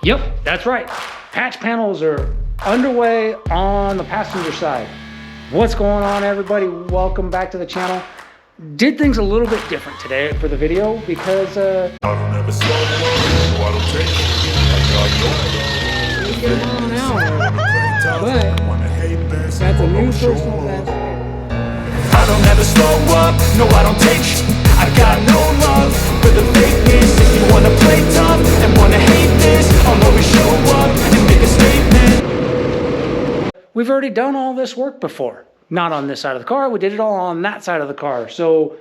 Yep, that's right. Patch panels are underway on the passenger side. What's going on, everybody? Welcome back to the channel. Did things a little bit different today for the video because I don't ever slow down, no, I don't take it. get them on out. But that's a new personal best. I don't ever slow up, no, I don't take shit. I got no love for the fakeness. If you wanna play tough and wanna hate this, I'll always show up and make a statement. We've already done all this work before. Not on this side of the car, we did it all on that side of the car. So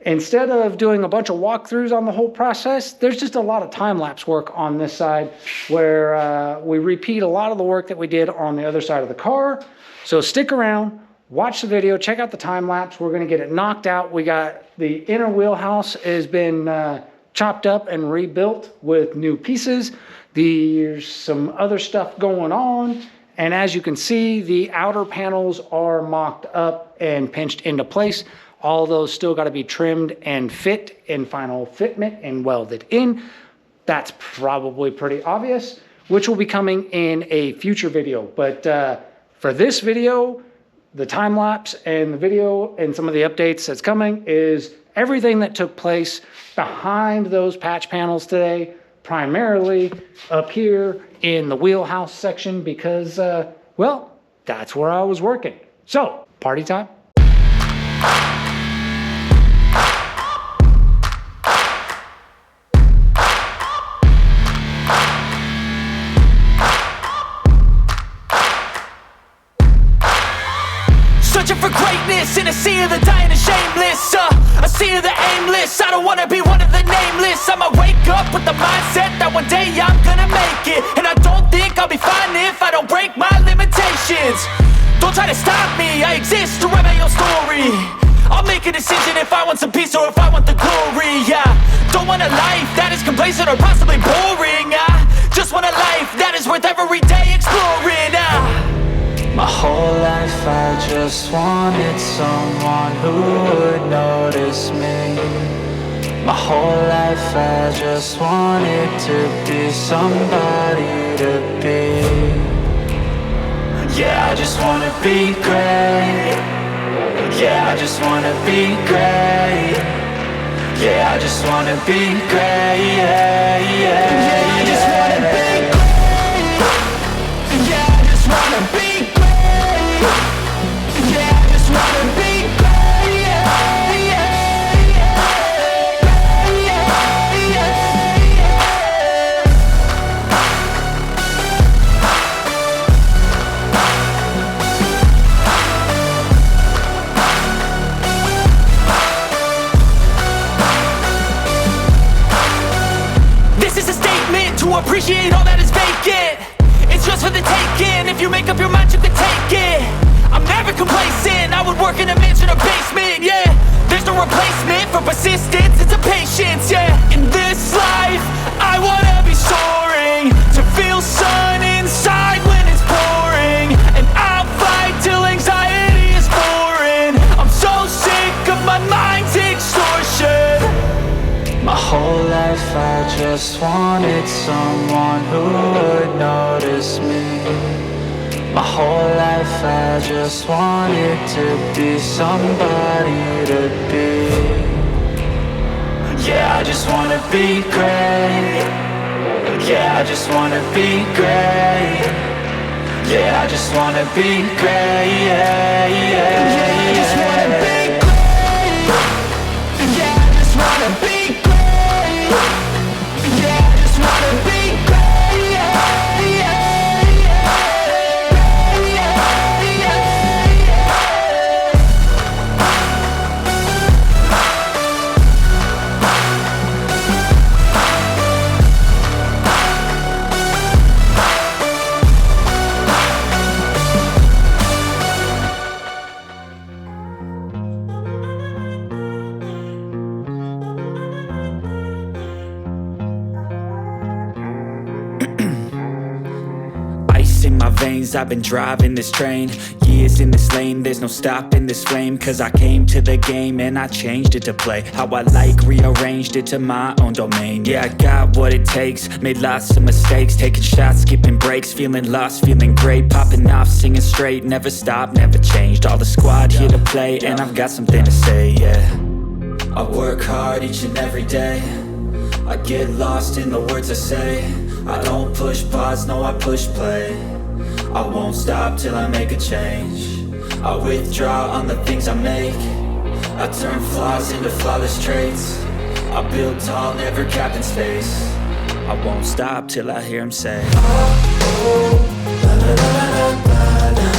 instead of doing a bunch of walkthroughs on the whole process, there's just a lot of time-lapse work on this side where we repeat a lot of the work that we did on the other side of the car. So stick around, watch the video, check out the time-lapse. We're gonna get it knocked out. We got the inner wheelhouse has been chopped up and rebuilt with new pieces. There's some other stuff going on. And as you can see, the outer panels are mocked up and pinched into place. All those still got to be trimmed and fit in final fitment and welded in. That's probably pretty obvious, which will be coming in a future video. But for this video, the time lapse and the video and some of the updates that's coming is everything that took place behind those patch panels today, primarily up here in the wheelhouse section because, well, that's where I was working. So, party time. Searching for greatness in a sea of the dying and shameless, a sea of the aimless. I don't wanna be one of the nameless. I'ma wake up with the mindset that one day I'm gonna make it. And I don't think I'll be fine if I don't break my limitations. Don't try to stop me, I exist to write my own story. I'll make a decision if I want some peace or if I want the glory. Yeah, don't want a life that is complacent or possibly boring. I just want a life that is worth every day exploring. My whole life I just wanted someone who would notice me. My whole life I just wanted to be somebody to be. Yeah, I just wanna be great. Yeah, I just wanna be great. Yeah, I just wanna be great. Yeah, yeah, I just wanna be great. Yeah, I just wanna be great. Yeah, I just wanna be great. Yeah, yeah, This is a statement to appreciate all that is vacant. It's just for the taking. If you make up your mind, you can take it. I'm never complacent. I would work in a mansion or basement. Yeah, there's no replacement for persistence. It's a patience. Yeah, in this life, I wanna be soaring, to feel sun inside when it's pouring. And I'll fight till anxiety is foreign. I'm so sick of my mind's extortion. My whole life I just wanted someone who would notice me. My whole life I just wanted to be somebody to be. Yeah, I just wanna be great. Yeah, I just wanna be great. Yeah, I just wanna be great. Yeah, yeah, yeah, I just wanna be great. Yeah, I just wanna be great. Yeah, I just wanna be great. Yeah, yeah, in my veins, I've been driving this train. years in this lane, there's no stopping this flame. Cause I came to the game and I changed it to play how I like, rearranged it to my own domain. Yeah, I got what it takes, made lots of mistakes, taking shots, skipping breaks, feeling lost, feeling great, popping off, singing straight, never stopped, never changed. All the squad here to play, and I've got something to say, yeah. I work hard each and every day, I get lost in the words I say. I don't push pause, no I push play. I won't stop till I make a change. I withdraw on the things I make. I turn flaws into flawless traits. I build tall, never capped in space. I won't stop till I hear him say, oh, la, la, la, la, la.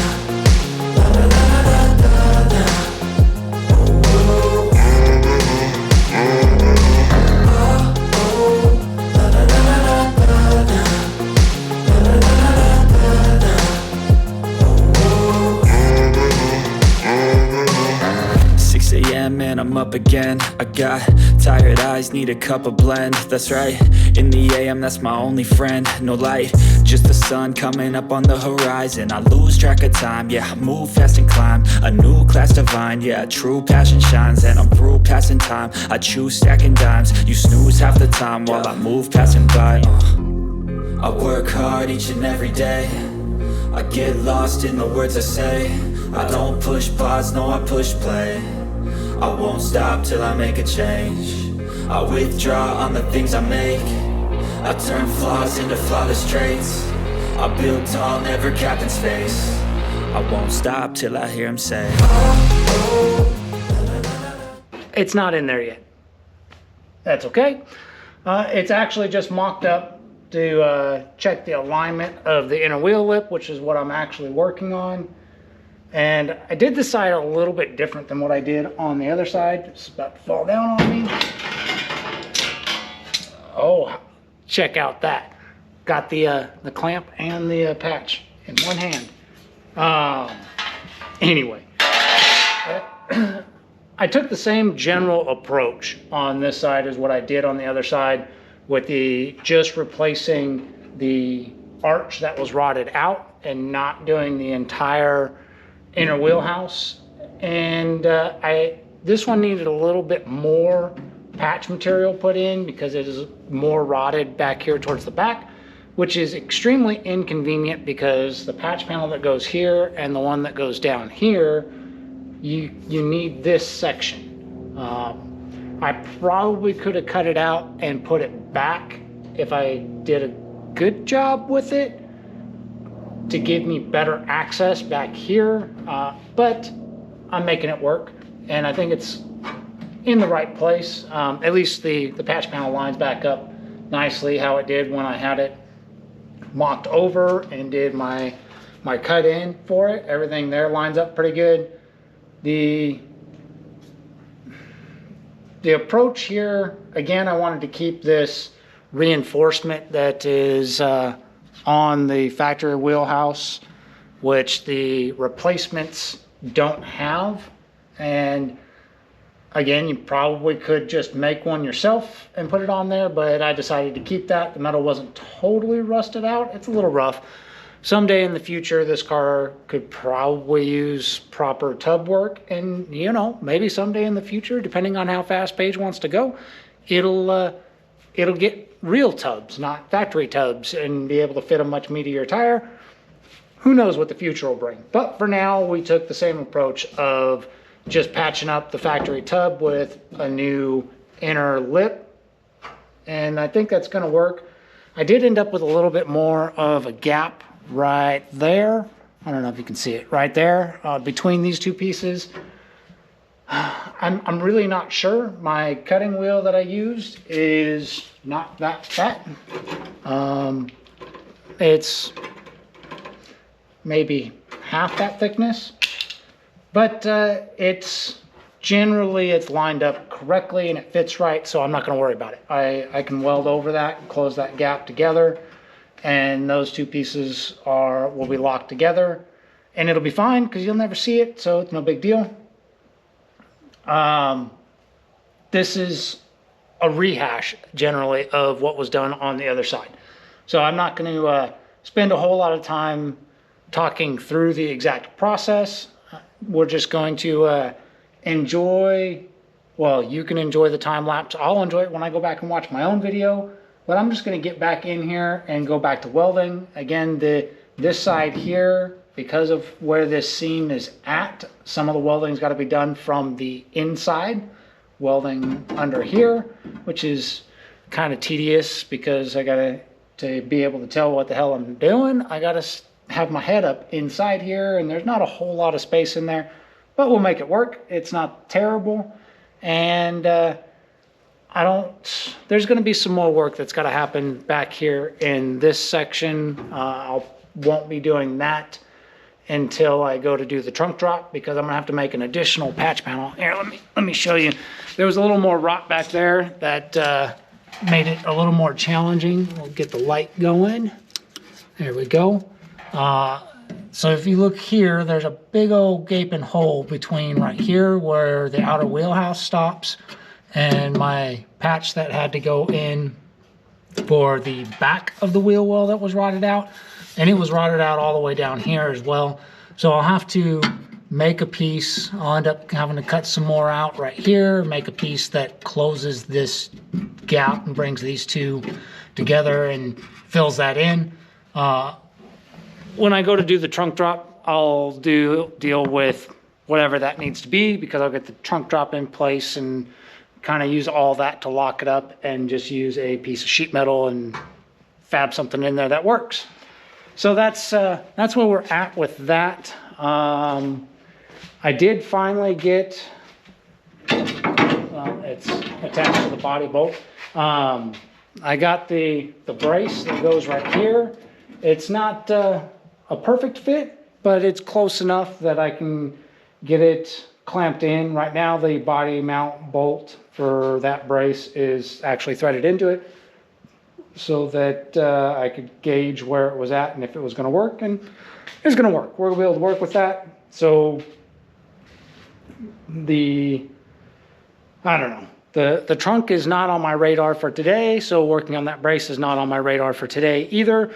Man, I'm up again. I got tired eyes, need a cup of blend. That's right, in the AM, that's my only friend. No light, just the sun coming up on the horizon. I lose track of time, yeah, I move fast and climb a new class divine, yeah, true passion shines. And I'm through passing time, I choose stacking dimes. You snooze half the time while I move passing by. I work hard each and every day, I get lost in the words I say. I don't push pause, no I push play. I won't stop till I make a change. I withdraw on the things I make. I turn flaws into flawless traits. I build tall, never capped in space. I won't stop till I hear him say, It's not in there yet. That's okay. It's actually just mocked up to check the alignment of the inner wheel lip, which is what I'm actually working on. And I did this side a little bit different than what I did on the other side. It's about to fall down on me. Oh, check out that. Got the clamp and the patch in one hand. Anyway, I took the same general approach on this side as what I did on the other side, with the just replacing the arch that was rotted out and not doing the entire inner wheelhouse. And this one needed a little bit more patch material put in because it is more rotted back here towards the back, which is extremely inconvenient because the patch panel that goes here and the one that goes down here, you need this section. I probably could have cut it out and put it back if I did a good job with it to give me better access back here, but I'm making it work, and I think it's in the right place. At least the patch panel lines back up nicely how it did when I had it mocked over and did my cut in for it. Everything there lines up pretty good. The approach here, again, I wanted to keep this reinforcement that is on the factory wheelhouse, which the replacements don't have. And again, you probably could just make one yourself and put it on there, but I decided to keep that. The metal wasn't totally rusted out. It's a little rough. Someday in the future, this car could probably use proper tub work, and maybe someday in the future, depending on how fast Paige wants to go, it'll get real tubs, not factory tubs, and be able to fit a much meatier tire. Who knows what the future will bring. But for now, we took the same approach of just patching up the factory tub with a new inner lip, and I think that's going to work. I did end up with a little bit more of a gap right there. I don't know if you can see it right there between these two pieces. I'm really not sure. My cutting wheel that I used is not that fat. It's maybe half that thickness, but it's lined up correctly and it fits right, so I'm not going to worry about it. I can weld over that and close that gap together, and those two pieces will be locked together, and it'll be fine because you'll never see it, so it's no big deal. This is a rehash generally of what was done on the other side, so I'm not going to spend a whole lot of time talking through the exact process. We're just going to enjoy, well, you can enjoy the time lapse. I'll enjoy it when I go back and watch my own video, but I'm just going to get back in here and go back to welding. Again, this side here, because of where this seam is at, some of the welding's got to be done from the inside. Welding under here, which is kind of tedious because I got to be able to tell what the hell I'm doing. I got to have my head up inside here, and there's not a whole lot of space in there, but we'll make it work. It's not terrible. And there's going to be some more work that's got to happen back here in this section. I won't be doing that until I go to do the trunk drop, because I'm gonna have to make an additional patch panel. Here, let me show you. There was a little more rot back there that made it a little more challenging. We'll get the light going. There we go. So if you look here, there's a big old gaping hole between right here where the outer wheelhouse stops and my patch that had to go in for the back of the wheel well that was rotted out. And it was rotted out all the way down here as well. So I'll have to make a piece. I'll end up having to cut some more out right here, make a piece that closes this gap and brings these two together and fills that in. When I go to do the trunk drop, I'll deal with whatever that needs to be, because I'll get the trunk drop in place and kind of use all that to lock it up and just use a piece of sheet metal and fab something in there that works. So that's where we're at with that. I did finally get, it's attached to the body bolt. I got the brace that goes right here. It's not a perfect fit, but it's close enough that I can get it clamped in. Right now, the body mount bolt for that brace is actually threaded into it, so that I could gauge where it was at and if it was going to work, and it's going to work. We're going to be able to work with that. So I don't know. The trunk is not on my radar for today, so working on that brace is not on my radar for today either.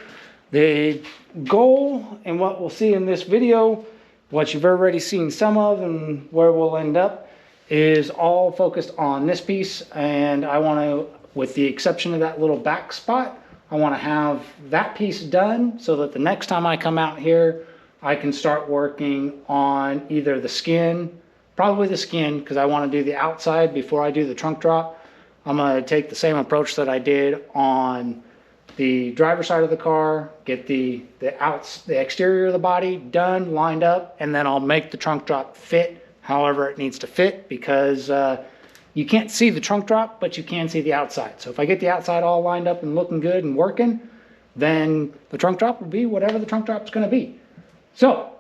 The goal, and what we'll see in this video, what you've already seen some of and where we'll end up, is all focused on this piece. And I want to, with the exception of that little back spot, I want to have that piece done so that the next time I come out here, I can start working on either the skin, probably the skin, because I want to do the outside before I do the trunk drop. I'm going to take the same approach that I did on the driver's side of the car, get the exterior of the body done, lined up, and then I'll make the trunk drop fit however it needs to fit, because you can't see the trunk drop, but you can see the outside. So if I get the outside all lined up and looking good and working, then the trunk drop will be whatever the trunk drop is going to be. So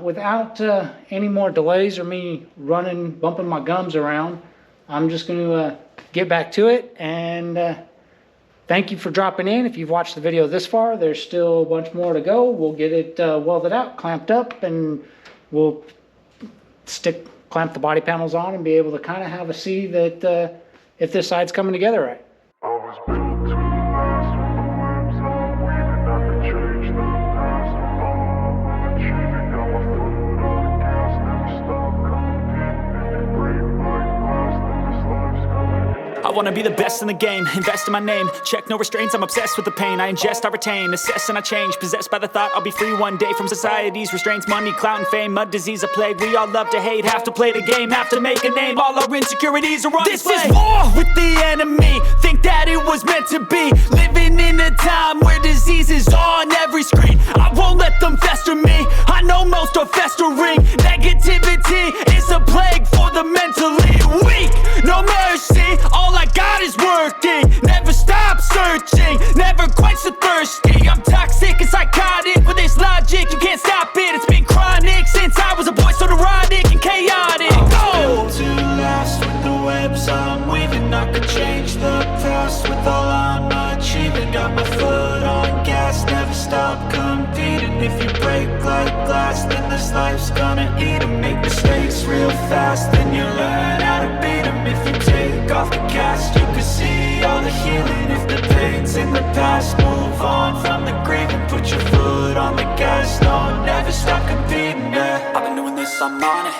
without any more delays or me bumping my gums around, I'm just going to get back to it. And thank you for dropping in. If you've watched the video this far, there's still a bunch more to go. We'll get it welded out, clamped up, and we'll clamp the body panels on and be able to kind of have a see that if this side's coming together right. I was built to last with the webs I'm weaving. I could change the past with all I'm achieving. Got my foot on the gas, never stop competing. If you break like glass, then this life's gonna end. I wanna be the best in the game, invest in my name. Check no restraints, I'm obsessed with the pain. I ingest, I retain, assess and I change. Possessed by the thought I'll be free one day from society's restraints. Money, clout and fame, mud, disease, a plague. We all love to hate, have to play the game, have to make a name. All our insecurities are on display. This is war with the enemy, think that it was meant to be. Living in a time where disease is on every screen. I won't let them fester me, I know most are festering. Negativity is a plague for the mentally weak. No mercy, all I got is working. Never stop searching, never quench the thirsty. I'm toxic and psychotic, with this logic you can't stop it. It's been chronic since I was a boy, so neurotic and chaotic. Built to last with the webs I'm weaving. I could change the past with all I'm achieving. Got my foot on gas, never stop competing. If you break like glass, then this life's gonna eat 'em. Make mistakes real fast, then you learn how to beat 'em. If you take off the cast, you can see all the healing. If the pain's in the past, move on from the grave and put your foot on the gas. No, yes, I'm on it.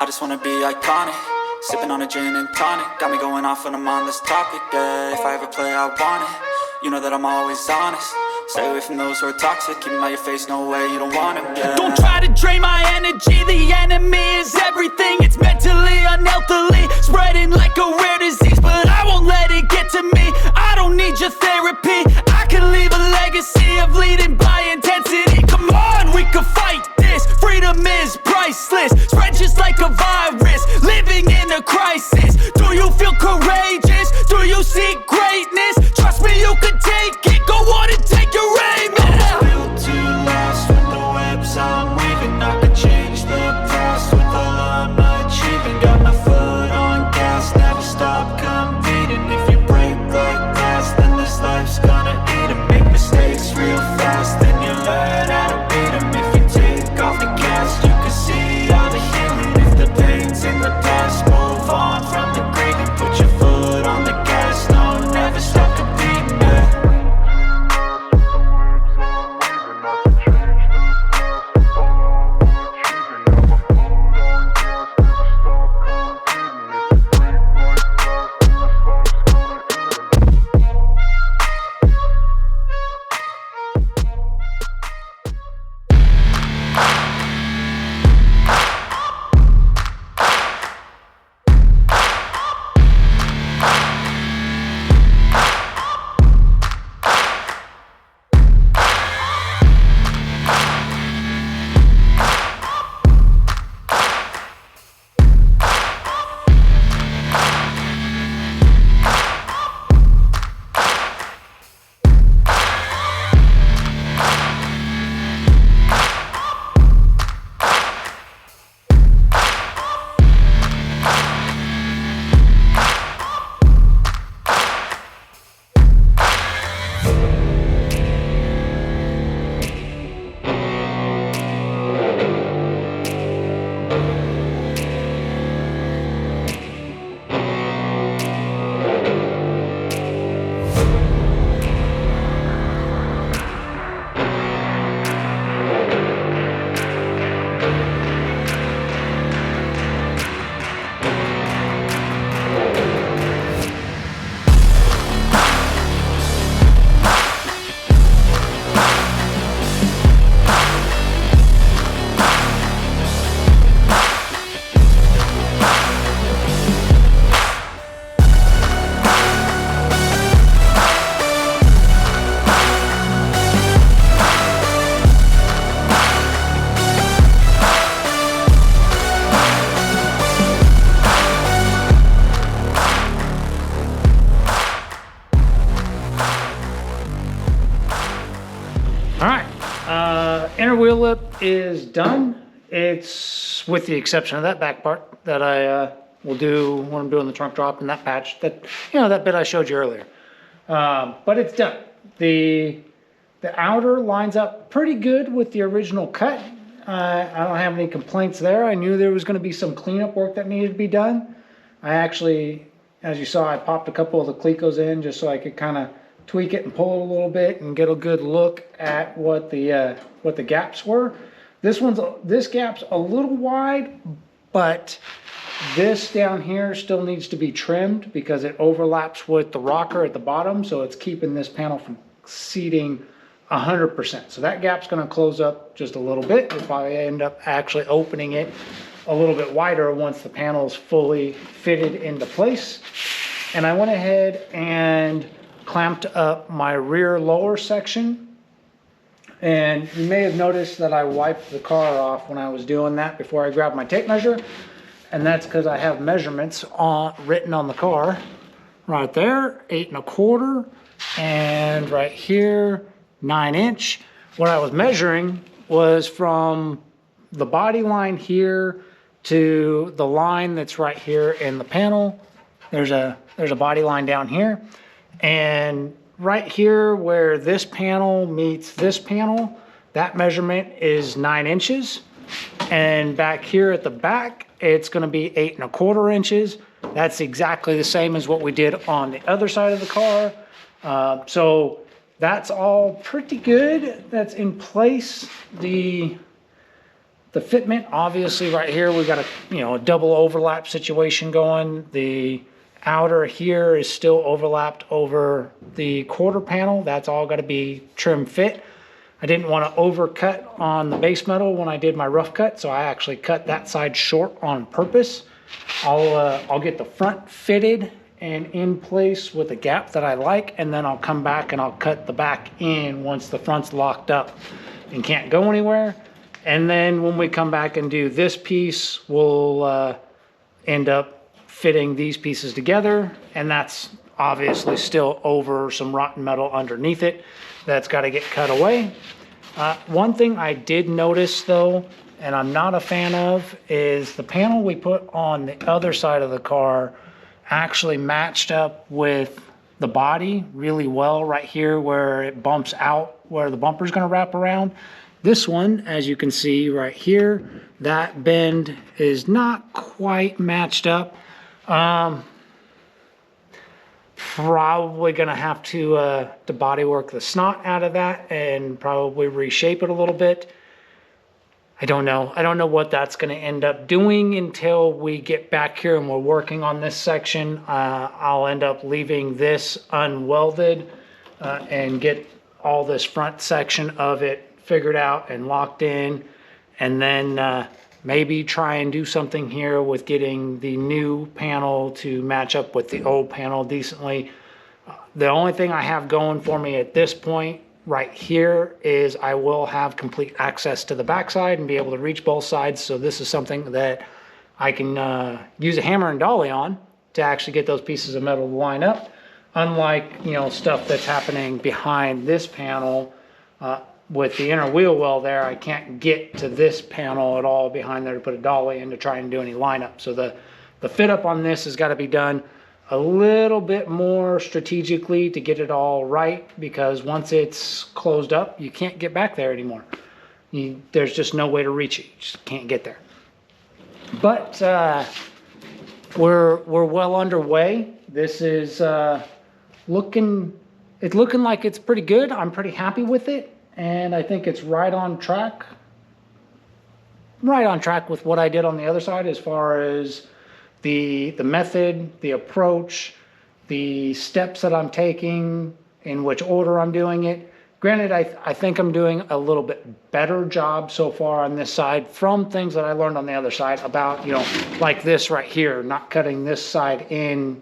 I just wanna be iconic. Sipping on a gin and tonic, got me going off when I'm on this topic, yeah. If I ever play, I want it. You know that I'm always honest. Stay away from those who are toxic. Keep them out your face, no way, you don't want them, yeah. Don't try to drain my energy. The enemy is everything. It's mentally, unhealthily, spreading like a rare disease. But I won't let it get to me. I don't need your therapy. I can leave a legacy of leading by intensity. Come on, we can fight this. Freedom is priceless. Spread just like a virus. Living in a crisis. Do you feel courageous? Do you seek greatness? Trust me, you can take it. Go on and take your aim. Yeah. Built to last with the webs I'm weaving. I could change the past with all I'm achieving. Got my foot on gas, never stop competing. If you break like glass, then this life's gonna eat 'em. Make mistakes real fast, then you learn how to beat 'em. If you take off the cast, you can see all the healing. If the pain's in the past, move on from the grieving. Put your foot on the gas, no, never stop competing, yeah. Inner wheel lip is done. It's with the exception of that back part that I will do when I'm doing the trunk drop and that patch that, that bit I showed you earlier. But it's done. The outer lines up pretty good with the original cut. I don't have any complaints there. I knew there was going to be some cleanup work that needed to be done. I actually, as you saw, I popped a couple of the Clecos in just so I could kind of tweak it and pull it a little bit and get a good look at what the gaps were. This gap's a little wide, but this down here still needs to be trimmed because it overlaps with the rocker at the bottom, so it's keeping this panel from seating 100%. So that gap's going to close up just a little bit. We'll probably end up actually opening it a little bit wider once the panel is fully fitted into place. And I went ahead and clamped up my rear lower section. And you may have noticed that I wiped the car off when I was doing that before I grabbed my tape measure. And that's because I have measurements written on the car. Right there, 8 1/4, and right here, 9 inch. What I was measuring was from the body line here to the line that's right here in the panel. There's a body line down here. And right here where this panel meets this panel, that measurement is 9 inches. And back here at the back, it's going to be 8 1/4 inches. That's exactly the same as what we did on the other side of the car. So that's all pretty good. That's in place. The The fitment, obviously right here, we got a double overlap situation going. The outer here is still overlapped over the quarter panel. That's all got to be trim fit. I didn't want to overcut on the base metal when I did my rough cut, so I actually cut that side short on purpose. I'll get the front fitted and in place with a gap that I like, and then I'll come back and I'll cut the back in once the front's locked up and can't go anywhere. And then when we come back and do this piece, we'll end up fitting these pieces together, and that's obviously still over some rotten metal underneath it that's got to get cut away. One thing I did notice though, and I'm not a fan of, is the panel we put on the other side of the car actually matched up with the body really well right here where it bumps out, where the bumper's going to wrap around. This one, as you can see right here, that bend is not quite matched up. Probably gonna have to bodywork the snot out of that and probably reshape it a little bit. I don't know what that's gonna end up doing until we get back here and we're working on this section. I'll end up leaving this unwelded and get all this front section of it figured out and locked in, and then maybe try and do something here with getting the new panel to match up with the old panel decently. The only thing I have going for me at this point right here is I will have complete access to the backside and be able to reach both sides. So this is something that I can use a hammer and dolly on to actually get those pieces of metal to line up. Unlike, stuff that's happening behind this panel, with the inner wheel well there, I can't get to this panel at all behind there to put a dolly in to try and do any lineup. So the fit up on this has got to be done a little bit more strategically to get it all right, because once it's closed up, you can't get back there anymore. There's just no way to reach it. You just can't get there. But we're well underway. This is looking like it's pretty good. I'm pretty happy with it. And I think it's right on track with what I did on the other side as far as the method, the approach, the steps that I'm taking, in which order I'm doing it. Granted, I think I'm doing a little bit better job so far on this side from things that I learned on the other side about, like this right here, not cutting this side in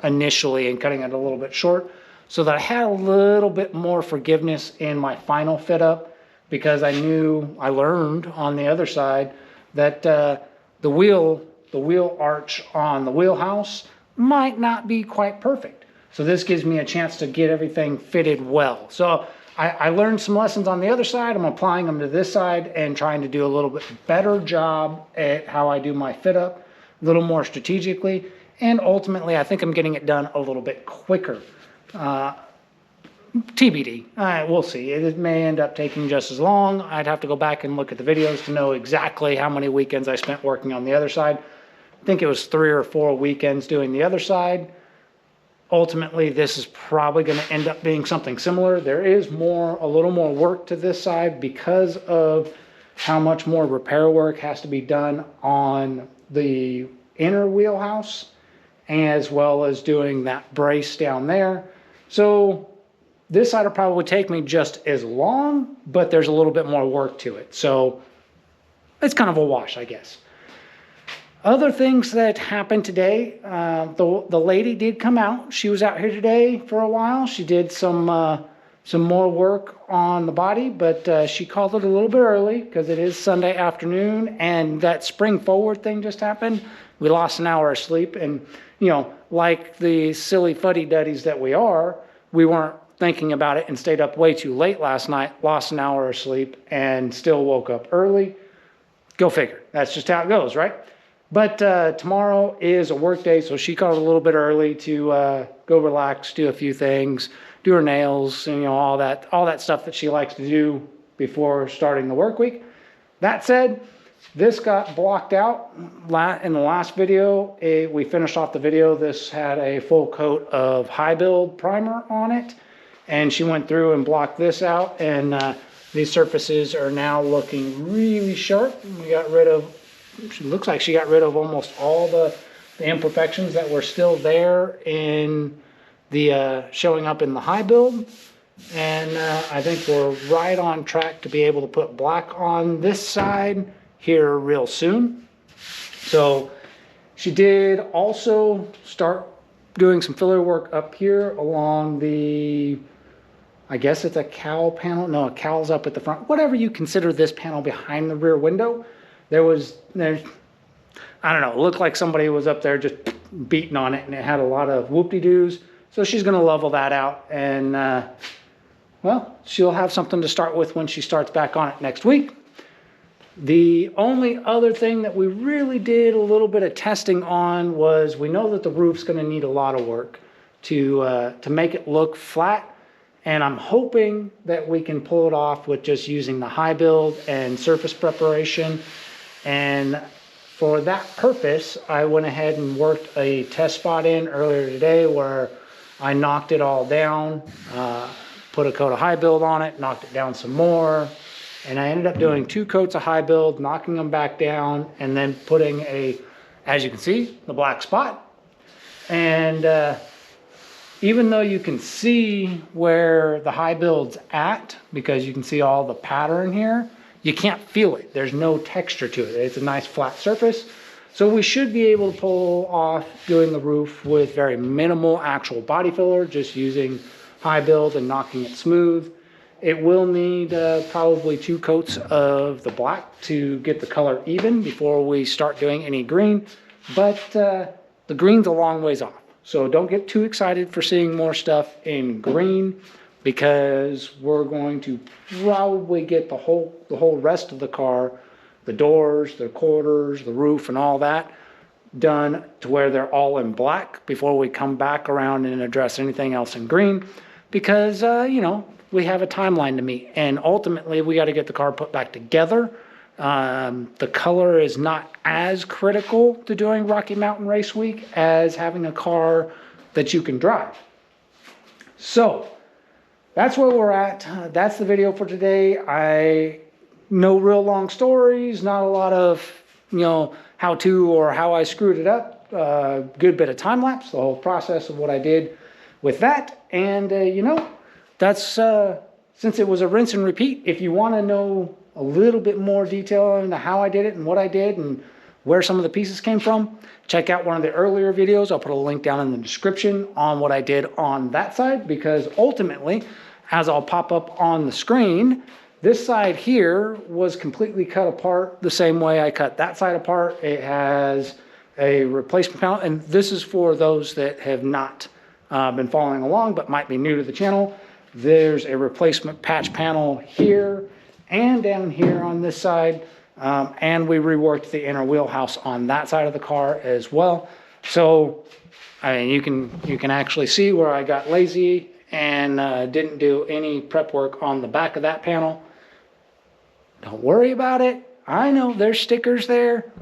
initially and cutting it a little bit short, so that I had a little bit more forgiveness in my final fit up, because I learned on the other side that the wheel arch on the wheelhouse might not be quite perfect. So this gives me a chance to get everything fitted well. So I learned some lessons on the other side. I'm applying them to this side and trying to do a little bit better job at how I do my fit up, a little more strategically. And ultimately, I think I'm getting it done a little bit quicker. TBD. We'll see. It may end up taking just as long. I'd have to go back and look at the videos to know exactly how many weekends I spent working on the other side. I think it was 3 or 4 weekends doing the other side. Ultimately, this is probably going to end up being something similar. There is a little more work to this side because of how much more repair work has to be done on the inner wheelhouse, as well as doing that brace down there. So this side will probably take me just as long, but there's a little bit more work to it. So it's kind of a wash, I guess. Other things that happened today, the lady did come out. She was out here today for a while. She did some more work on the body, but she called it a little bit early because it is Sunday afternoon, and that spring forward thing just happened. We lost an hour of sleep, and like the silly fuddy-duddies that we are, we weren't thinking about it and stayed up way too late last night, lost an hour of sleep, and still woke up early. Go figure. That's just how it goes, right? But tomorrow is a work day, so she called a little bit early to go relax, do a few things, do her nails, and all that stuff that she likes to do before starting the work week. That said, this got blocked out in the last video. We finished off the video. This had a full coat of high build primer on it, and she went through and blocked this out, and These surfaces are now looking really sharp. We got rid of, it looks like she got rid of almost all the imperfections that were still there in the showing up in the high build. And I think we're right on track to be able to put black on this side here real soon. So she did also start doing some filler work up here along the, I guess it's a cowl panel. No, a cowl's up at the front. Whatever you consider this panel behind the rear window. There's, I don't know, it looked like somebody was up there just beating on it, and it had a lot of whoop-de-doos. So she's going to level that out, and well, she'll have something to start with when she starts back on it next week. The only other thing that we really did a little bit of testing on was, we know that the roof's going to need a lot of work to make it look flat. And I'm hoping that we can pull it off with just using the high build and surface preparation. And for that purpose, I went ahead and worked a test spot in earlier today where I knocked it all down, put a coat of high build on it, knocked it down some more. And I ended up doing 2 coats of high build, knocking them back down, and then putting as you can see, the black spot. And even though you can see where the high build's at, because you can see all the pattern here, you can't feel it. There's no texture to it. It's a nice flat surface. So we should be able to pull off doing the roof with very minimal actual body filler, just using high build and knocking it smooth. It will need probably 2 coats of the black to get the color even before we start doing any green, but the green's a long ways off. So don't get too excited for seeing more stuff in green, because we're going to probably get the whole rest of the car, the doors, the quarters, the roof, and all that done to where they're all in black before we come back around and address anything else in green, because you know, we have a timeline to meet, and ultimately we got to get the car put back together. The color is not as critical to doing Rocky Mountain Race Week as having a car that you can drive. So that's where we're at. That's the video for today. No real long stories, not a lot of, you know, how to or how I screwed it up. Good bit of time lapse, the whole process of what I did with that. And you know, that's since it was a rinse and repeat. If you want to know a little bit more detail into how I did it and what I did and where some of the pieces came from, check out one of the earlier videos. I'll put a link down in the description on what I did on that side, because ultimately, as I'll pop up on the screen, this side here was completely cut apart the same way I cut that side apart. It has a replacement panel, and this is for those that have not been following along but might be new to the channel. There's a replacement patch panel here and down here on this side, and we reworked the inner wheelhouse on that side of the car as well. So I mean, you can actually see where I got lazy and didn't do any prep work on the back of that panel. Don't worry about it. I know there's stickers there.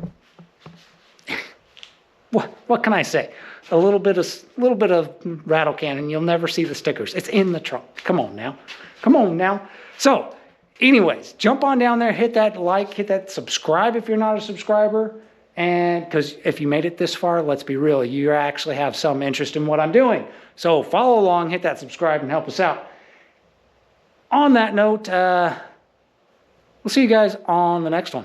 What can I say? A little bit of rattle cannon. You'll never see the stickers. It's in the trunk. Come on now. Come on now. So anyways, jump on down there, hit that like, hit that subscribe if you're not a subscriber. And because if you made it this far, let's be real, you actually have some interest in what I'm doing. So follow along, hit that subscribe, and help us out. On that note, we'll see you guys on the next one.